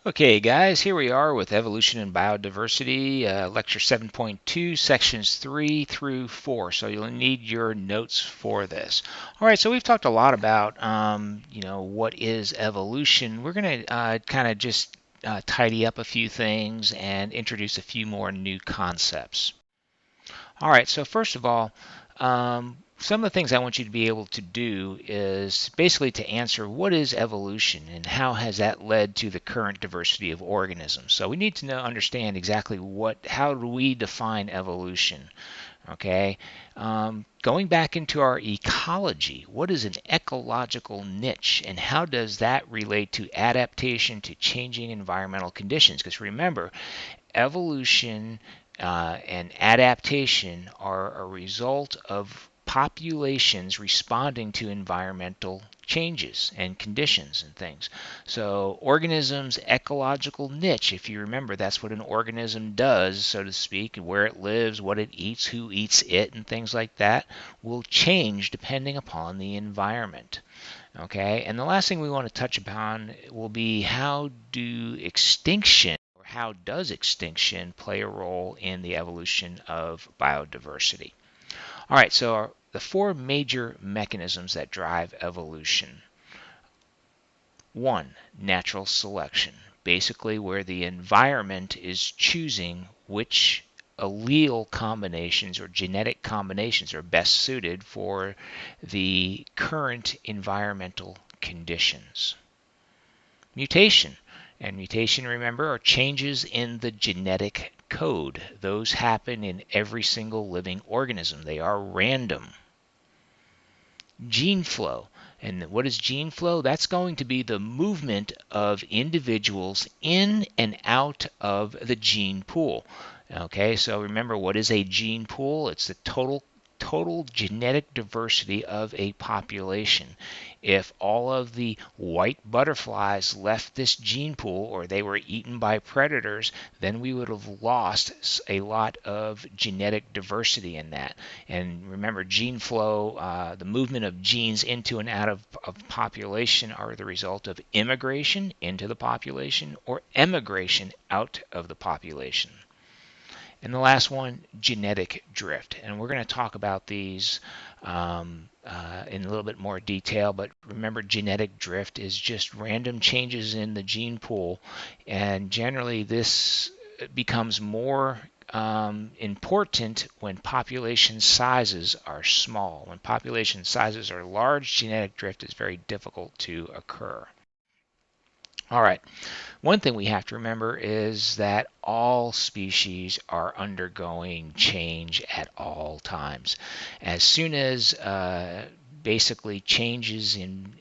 Okay, guys, here we are with Evolution and Biodiversity, Lecture 7.2, Sections 3 through 4. So you'll need your notes for this. All right, so we've talked a lot about, what is evolution. We're going to kind of just tidy up a few things and introduce a few more new concepts. All right, so first of all, some of the things I want you to be able to do is basically to answer what is evolution and how has that led to the current diversity of organisms. So we need to understand exactly how do we define evolution. Okay, going back into our ecology, what is an ecological niche and how does that relate to adaptation to changing environmental conditions? Because remember, evolution and adaptation are a result of populations responding to environmental changes and conditions and things. So, organisms' ecological niche, if you remember, that's what an organism does, so to speak, where it lives, what it eats, who eats it, and things like that, will change depending upon the environment. Okay, and the last thing we want to touch upon will be how does extinction play a role in the evolution of biodiversity? All right, so the four major mechanisms that drive evolution. One, natural selection, basically where the environment is choosing which allele combinations or genetic combinations are best suited for the current environmental conditions. Mutation. And mutation, remember, are changes in the genetic code. Those happen in every single living organism. They are random. Gene flow. And what is gene flow? That's going to be the movement of individuals in and out of the gene pool. Okay, so remember, what is a gene pool? It's the total genetic diversity of a population. If all of the white butterflies left this gene pool or they were eaten by predators, then we would have lost a lot of genetic diversity in that. And remember, gene flow, the movement of genes into and out of population are the result of immigration into the population or emigration out of the population. And the last one, genetic drift. And we're going to talk about these in a little bit more detail, but remember, genetic drift is just random changes in the gene pool. And generally, this becomes more important when population sizes are small. When population sizes are large, genetic drift is very difficult to occur. All right. One thing we have to remember is that all species are undergoing change at all times. As soon as basically changes in,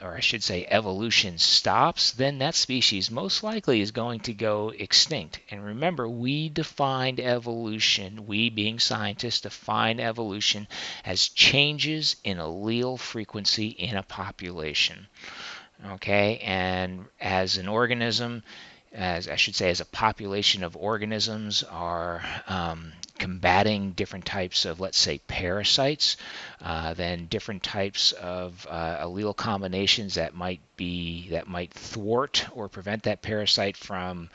or I should say evolution stops, then that species most likely is going to go extinct. And remember, we defined evolution, we being scientists define evolution as changes in allele frequency in a population. Okay, and as an organism, as I should say, as a population of organisms are combating different types of, let's say, parasites, then different types of allele combinations that might thwart or prevent that parasite from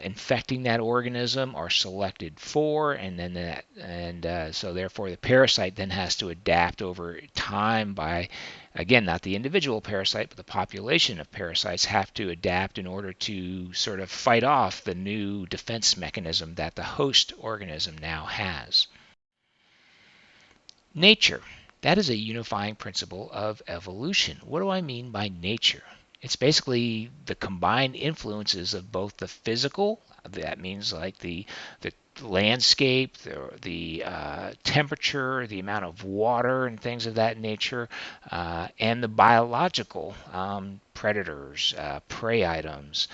infecting that organism are selected for, and then so therefore the parasite then has to adapt over time by, again, not the individual parasite, but the population of parasites have to adapt in order to sort of fight off the new defense mechanism that the host organism now has. Nature. That is a unifying principle of evolution. What do I mean by nature? It's basically the combined influences of both the physical, that means like the landscape, the temperature, the amount of water and things of that nature, and the biological predators, prey items,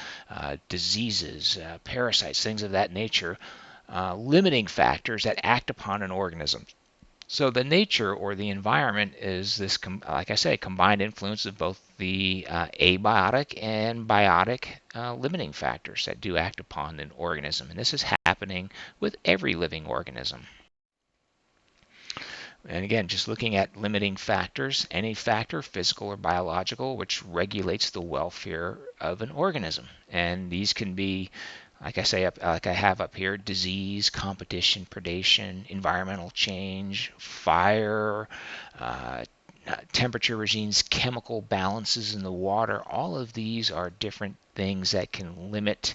diseases, parasites, things of that nature, limiting factors that act upon an organism. So the nature or the environment is this, like I say, combined influence of both the abiotic and biotic limiting factors that do act upon an organism. And this is happening with every living organism. And again, just looking at limiting factors, any factor, physical or biological, which regulates the welfare of an organism. And these can be, like I say, like I have up here, disease, competition, predation, environmental change, fire, uh, temperature regimes, chemical balances in the water. All of these are different things that can limit,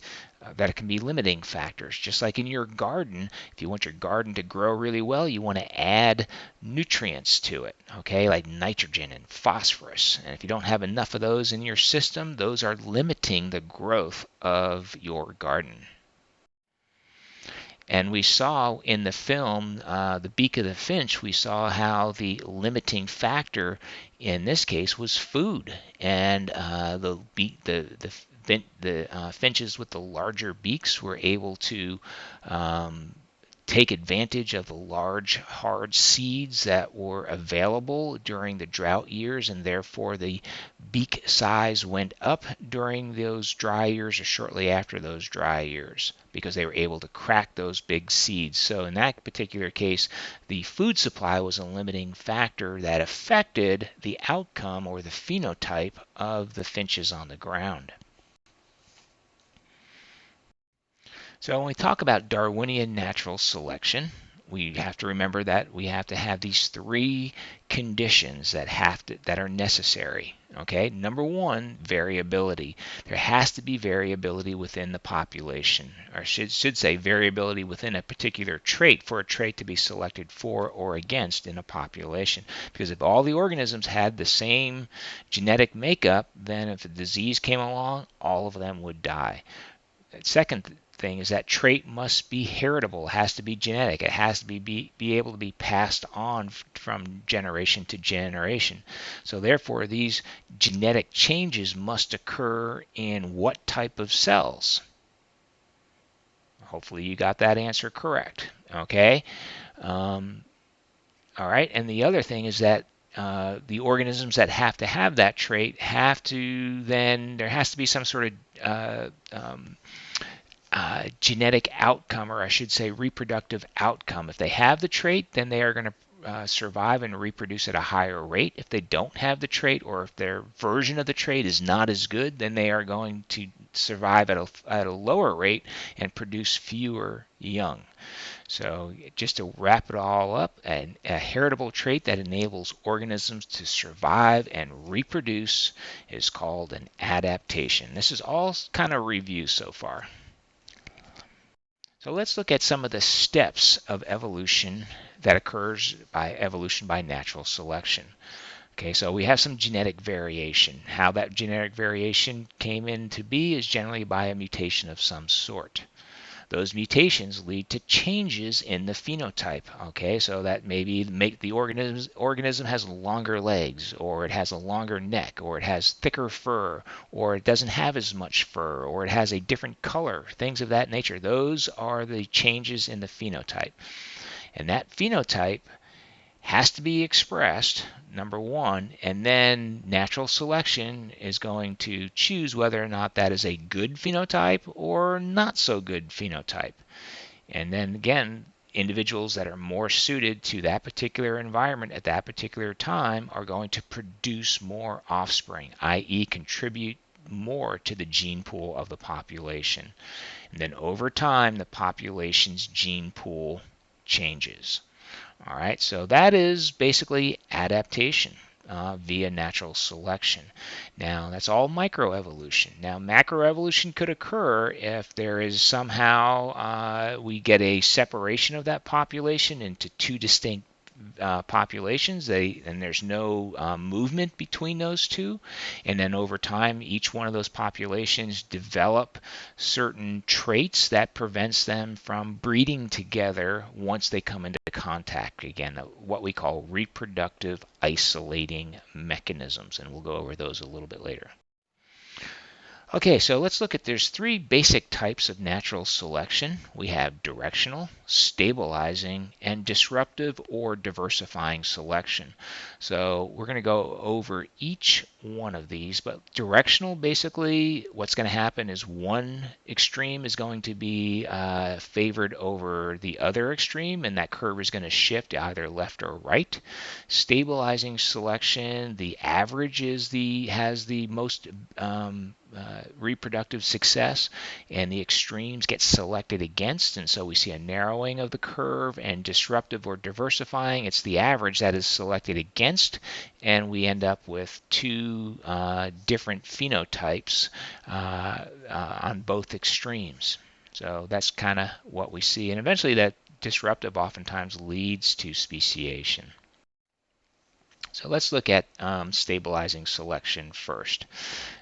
that can be limiting factors. Just like in your garden, if you want your garden to grow really well, you want to add nutrients to it, okay, like nitrogen and phosphorus. And if you don't have enough of those in your system, those are limiting the growth of your garden. And we saw in the film, The Beak of the Finch, we saw how the limiting factor in this case was food. And the finches with the larger beaks were able to take advantage of the large hard seeds that were available during the drought years, and therefore the beak size went up during those dry years or shortly after those dry years, because they were able to crack those big seeds. So in that particular case, the food supply was a limiting factor that affected the outcome or the phenotype of the finches on the ground. So when we talk about Darwinian natural selection, we have to remember that we have to have these three conditions that are necessary. Okay, number one, variability. There has to be variability within the population, or should say variability within a particular trait for a trait to be selected for or against in a population. Because if all the organisms had the same genetic makeup, then if a disease came along, all of them would die. Second thing is that trait must be heritable. It has to be genetic. It has to be able to be passed on from generation to generation. So therefore, these genetic changes must occur in what type of cells? Hopefully you got that answer correct. Okay. All right. And the other thing is that the organisms that have to have that trait have to then, there has to be some sort of genetic outcome, or I should say reproductive outcome. If they have the trait, then they are going to survive and reproduce at a higher rate. If they don't have the trait, or if their version of the trait is not as good, then they are going to survive at a lower rate and produce fewer young. So just to wrap it all up, a heritable trait that enables organisms to survive and reproduce is called an adaptation. This is all kind of review so far. So let's look at some of the steps of evolution that occurs by evolution by natural selection. Okay, so we have some genetic variation. How that genetic variation came into be is generally by a mutation of some sort. Those mutations lead to changes in the phenotype. Okay, so that maybe make the organism has longer legs, or it has a longer neck, or it has thicker fur, or it doesn't have as much fur, or it has a different color, things of that nature. Those are the changes in the phenotype. And that phenotype has to be expressed, number one, and then natural selection is going to choose whether or not that is a good phenotype or not so good phenotype. And then again, individuals that are more suited to that particular environment at that particular time are going to produce more offspring, i.e. contribute more to the gene pool of the population. And then over time, the population's gene pool changes. All right, so that is basically adaptation via natural selection. Now, that's all microevolution. Now, macroevolution could occur if there is somehow we get a separation of that population into two distinct populations, and there's no movement between those two, and then over time each one of those populations develop certain traits that prevents them from breeding together once they come into contact again, what we call reproductive isolating mechanisms, and we'll go over those a little bit later. Okay, so let's look at, there's three basic types of natural selection. We have directional, stabilizing, and disruptive or diversifying selection. So we're going to go over each one of these, but directional, basically what's going to happen is one extreme is going to be favored over the other extreme, and that curve is going to shift either left or right. Stabilizing selection, the average has the most reproductive success, and the extremes get selected against, and so we see a narrowing of the curve. And disruptive or diversifying, it's the average that is selected against, and we end up with two different phenotypes on both extremes. So that's kind of what we see, and eventually that disruptive oftentimes leads to speciation. So let's look at stabilizing selection first.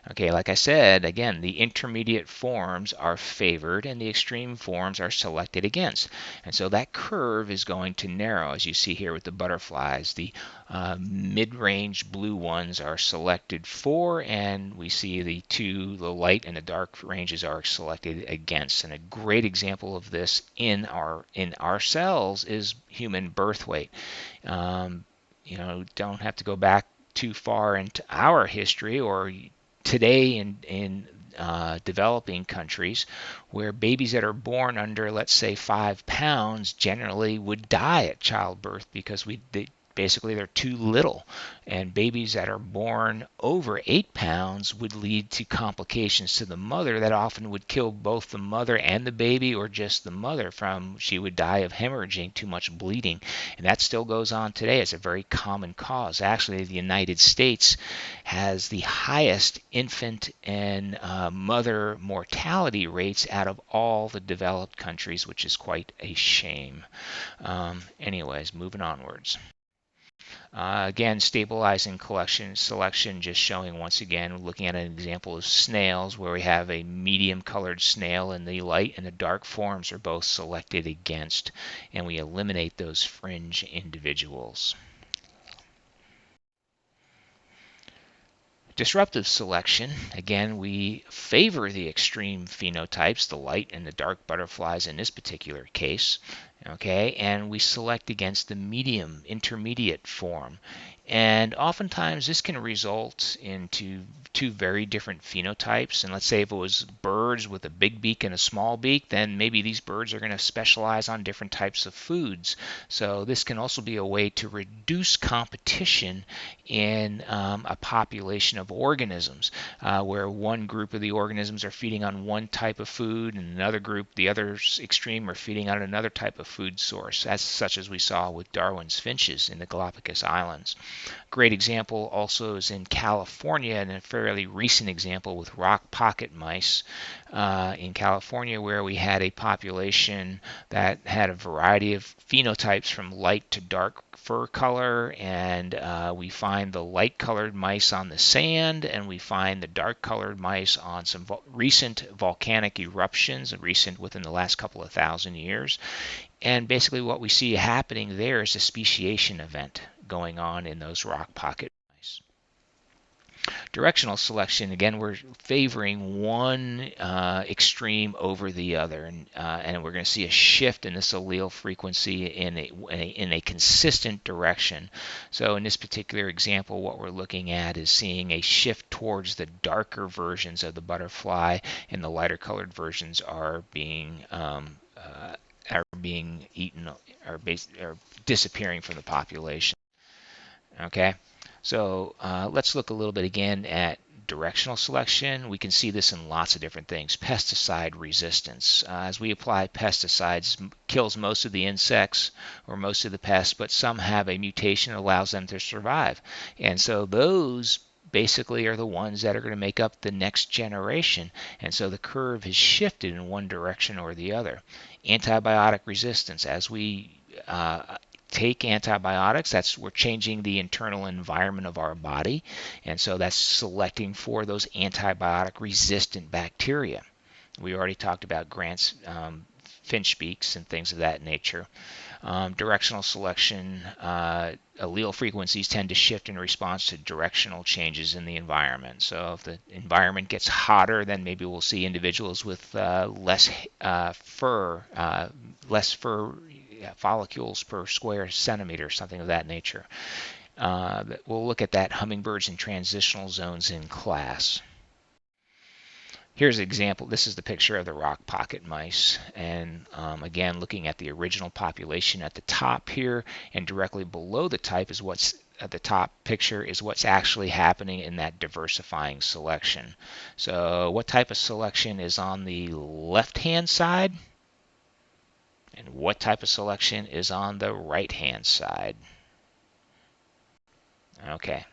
Okay, like I said, again, the intermediate forms are favored and the extreme forms are selected against. And so that curve is going to narrow, as you see here with the butterflies. The mid-range blue ones are selected for, and we see the light and the dark ranges are selected against. And a great example of this in our cells is human birth weight. Don't have to go back too far into our history or today in developing countries, where babies that are born under, let's say, 5 pounds generally would die at childbirth because basically they're too little. And babies that are born over 8 pounds would lead to complications to the mother that often would kill both the mother and the baby, or just the mother. She would die of hemorrhaging, too much bleeding. And that still goes on today. It's a very common cause. Actually, the United States has the highest infant and mother mortality rates out of all the developed countries, which is quite a shame. Anyways, moving onwards. Again, stabilizing selection, just showing once again, looking at an example of snails, where we have a medium colored snail, and the light and the dark forms are both selected against, and we eliminate those fringe individuals. Disruptive selection, again, we favor the extreme phenotypes, the light and the dark butterflies in this particular case, okay, and we select against the medium, intermediate form. And oftentimes this can result into two very different phenotypes. And let's say if it was birds with a big beak and a small beak, then maybe these birds are going to specialize on different types of foods. So this can also be a way to reduce competition in a population of organisms, where one group of the organisms are feeding on one type of food, and another group, the other extreme, are feeding on another type of food source, such as we saw with Darwin's finches in the Galapagos Islands. Great example also is in California, and a fairly recent example with rock pocket mice in California, where we had a population that had a variety of phenotypes from light to dark fur color, and we find the light colored mice on the sand, and we find the dark colored mice on some recent volcanic eruptions, recent within the last couple of thousand years. And basically what we see happening there is a speciation event going on in those rock pocket mice. Directional selection, again, we're favoring one extreme over the other, and we're going to see a shift in this allele frequency in a consistent direction. So in this particular example, what we're looking at is seeing a shift towards the darker versions of the butterfly, and the lighter colored versions are being eaten, or disappearing from the population. Okay, so let's look a little bit again at directional selection. We can see this in lots of different things. Pesticide resistance. As we apply pesticides, kills most of the insects or most of the pests, but some have a mutation that allows them to survive. And so those basically are the ones that are going to make up the next generation. And so the curve has shifted in one direction or the other. Antibiotic resistance. As we take antibiotics, we're changing the internal environment of our body, and so that's selecting for those antibiotic resistant bacteria. We already talked about Grant's finch beaks and things of that nature. Directional selection, allele frequencies tend to shift in response to directional changes in the environment. So if the environment gets hotter, then maybe we'll see individuals with less fur follicles per square centimeter, something of that nature. We'll look at that hummingbirds in transitional zones in class. Here's an example. This is the picture of the rock pocket mice. And again, looking at the original population at the top here, and directly below the type is what's at the top picture is what's actually happening in that diversifying selection. So what type of selection is on the left-hand side? And what type of selection is on the right-hand side? Okay,